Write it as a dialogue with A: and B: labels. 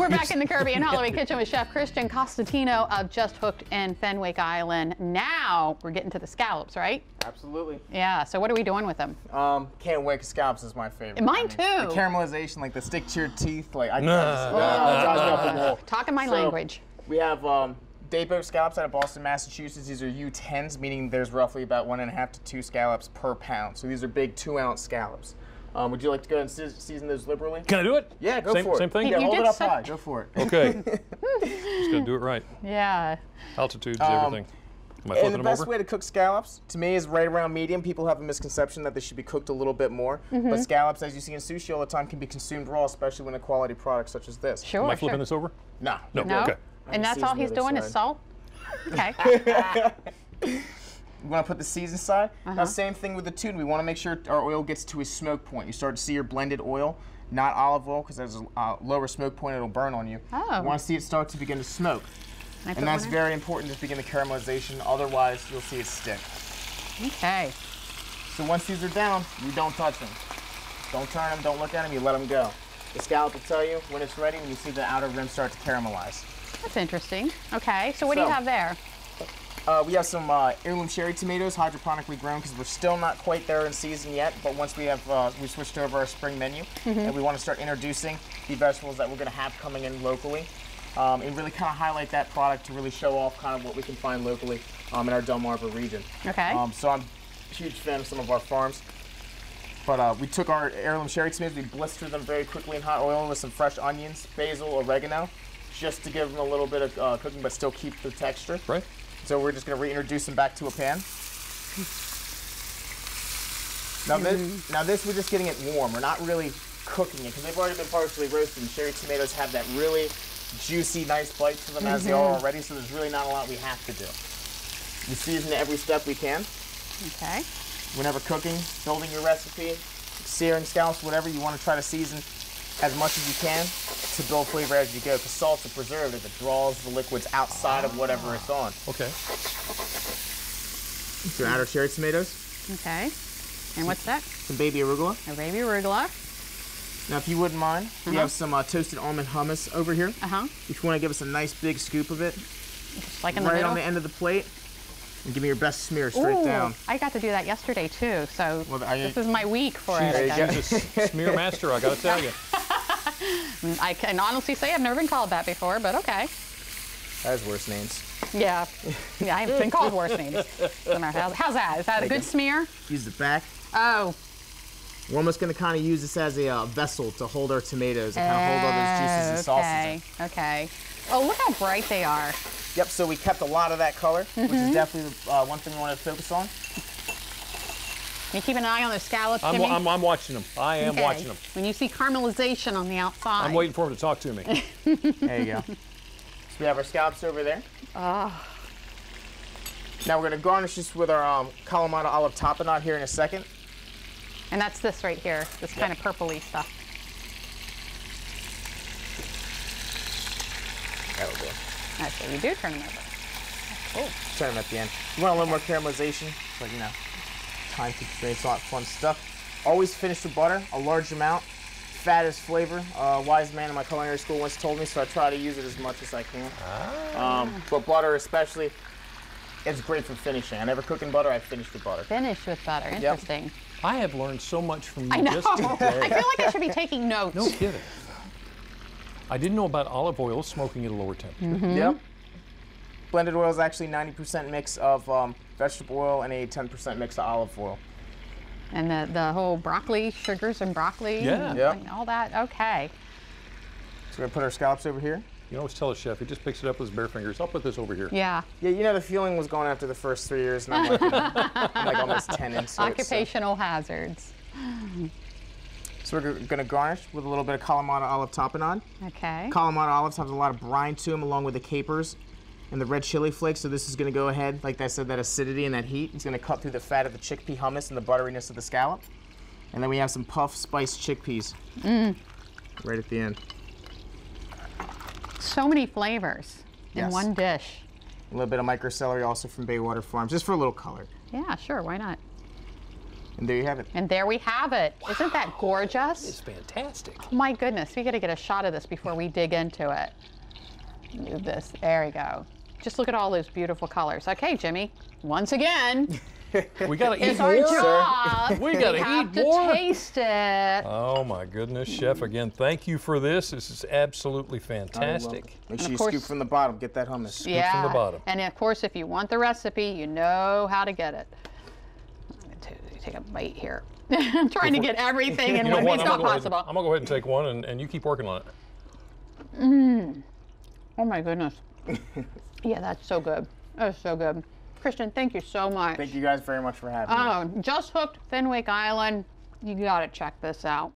A: We're back in the Kirby and Holloway kitchen with Chef Christian Costantino of Just Hooked in Fenwick Island. Now we're getting to the scallops, right?
B: Absolutely.
A: Yeah, so what are we doing with them?
B: Can't wait, 'cause scallops is my favorite.
A: Mine too.
B: The caramelization, like the stick to your teeth, like
A: Talking my language.
B: We have day boat scallops out of Boston, Massachusetts. These are U10s, meaning there's roughly about 1.5 to 2 scallops per pound. So these are big 2-ounce scallops. Would you like to go and season those liberally?
C: Can I do it?
B: Yeah, go for it.
C: Same thing?
B: Yeah,
A: You
B: hold
A: did
B: it up high. Go for it.
C: Okay. Just gonna do it right.
A: Yeah.
C: Altitudes, everything. Am I
B: And
C: flipping
B: the
C: them
B: best
C: over?
B: way to cook scallops, to me, is right around medium. People have a misconception that they should be cooked a little bit more. But scallops, as you see in sushi all the time, can be consumed raw, especially when a quality product such as this.
A: Sure.
C: Am I flipping this over?
B: No.
C: No.
A: No?
C: Okay.
A: And that's all he's doing is salt? Okay.
B: You want to put the season aside. Now, same thing with the tuna. We want to make sure our oil gets to a smoke point. You start to see your blended oil, not olive oil, because there's a lower smoke point, it'll burn on you.
A: Oh.
B: You want to see it start to begin to smoke. And that's very important to begin the caramelization, otherwise you'll see it stick.
A: Okay.
B: So once these are down, you don't touch them. Don't turn them, don't look at them, you let them go. The scallop will tell you when it's ready when you see the outer rim start to caramelize.
A: That's interesting. Okay, so what do you have there?
B: We have some heirloom cherry tomatoes, hydroponically grown, because we're still not quite there in season yet. But once we have, we switched over our spring menu, and we want to start introducing the vegetables that we're going to have coming in locally, and really kind of highlight that product to really show off kind of what we can find locally in our Delmarva region.
A: Okay.
B: So I'm a huge fan of some of our farms. But we took our heirloom cherry tomatoes, we blistered them very quickly in hot oil with some fresh onions, basil, oregano, just to give them a little bit of cooking, but still keep the texture.
C: Right.
B: So we're just going to reintroduce them back to a pan. Now this, we're just getting it warm. We're not really cooking it, because they've already been partially roasted, and cherry tomatoes have that really juicy, nice bite to them as they are already, so there's really not a lot we have to do. We season every step we can.
A: Okay.
B: Whenever cooking, building your recipe, searing scallops, whatever, you want to try to season as much as you can to build flavor as you go, because salt's a preservative. It draws the liquids outside of whatever it's on.
C: Okay.
B: So add our cherry tomatoes.
A: Okay. And what's that?
B: Some baby arugula.
A: A baby arugula.
B: Now, if you wouldn't mind, we have some toasted almond hummus over here. If you want to give us a nice big scoop of it,
A: Just like in the
B: right
A: middle.
B: on the end of the plate, and give me your best smear straight down.
A: I got to do that yesterday too, so
B: Well,
A: this is my week for it.
B: There you go.
C: She's a smear master, I gotta tell you.
A: I can honestly say I've never been called that before, but okay.
B: That has worse names.
A: Yeah, yeah, I've been called worse names. No matter how's that? Is that a good smear?
B: Use the back.
A: Oh.
B: We're almost going to kind of use this as a vessel to hold our tomatoes and kind of hold all those juices and sauces in.
A: Okay. Oh, look how bright they are.
B: Yep, so we kept a lot of that color, which is definitely one thing we want to focus on.
A: You keep an eye on the scallops,
C: I'm
A: Jimmy?
C: watching them. I am watching them.
A: When you see caramelization on the outside.
C: I'm waiting for him to talk to me.
B: There you go. So we have our scallops over there. Now we're going to garnish this with our Kalamata olive tapenade here in a second.
A: And that's this right here, this kind of purpley stuff.
B: That'll do.
A: Actually, you do turn them over. Cool.
B: Turn them at the end. You want a little more caramelization, but you know, time constraints, all that fun stuff. Always finish with butter, a large amount. Fat is flavor. A wise man in my culinary school once told me, so I try to use it as much as I can. But butter especially, it's great for finishing. I never cook in butter, I finish with butter.
A: Finish with butter, interesting.
C: I have learned so much from you
A: I know.
C: just today.
A: I feel like I should be taking notes.
C: No kidding. I didn't know about olive oil smoking at a lower temperature.
B: Yep. Blended oil is actually 90% mix of vegetable oil and a 10% mix of olive oil.
A: And the whole broccoli, sugars and broccoli, and all that, okay.
B: So we're gonna put our scallops over here.
C: You always tell a chef, he just picks it up with his bare fingers. I'll put this over here.
A: Yeah.
B: Yeah, you know, the feeling was going after the first 3 years, and I'm like, I'm like almost 10 into it.
A: Occupational hazards.
B: So we're gonna garnish with a little bit of Kalamata olive tapenade.
A: Okay.
B: Kalamata olives have a lot of brine to them, along with the capers and the red chili flakes. So this is gonna go ahead, like I said, that acidity and that heat. It's gonna cut through the fat of the chickpea hummus and the butteriness of the scallop. And then we have some puff spiced chickpeas right at the end.
A: So many flavors in one dish.
B: A little bit of micro celery also from Baywater Farms, just for a little color.
A: Yeah, sure, why not?
B: And there you have it.
A: And there we have it. Isn't that gorgeous?
C: It's fantastic.
A: Oh my goodness, we got to get a shot of this before we dig into it. Move this. There we go. Just look at all those beautiful colors. Okay, Jimmy. Once again,
C: We gotta eat
A: it's our
C: more.
A: job.
C: We gotta
A: have
C: eat
A: to
C: more.
A: taste it.
C: Oh my goodness, Chef! Again, thank you for this. This is absolutely fantastic.
B: Make sure
A: of
B: you
A: course-
B: scoop from the bottom. Get that hummus.
A: Yeah.
C: from the bottom.
A: And of course, if you want the recipe, you know how to get it. I'm going to take a bite here. I'm trying to get everything in
C: You know
A: one
C: what?
A: piece.
C: I'm
A: Not
C: gonna go ahead-
A: possible.
C: I'm gonna go ahead and take one, and you keep working on it.
A: Oh my goodness. Yeah, that's so good. That is so good. Christian, thank you so much.
B: Thank you guys very much for having me.
A: Oh, Just Hooked, Fenwick Island. You got to check this out.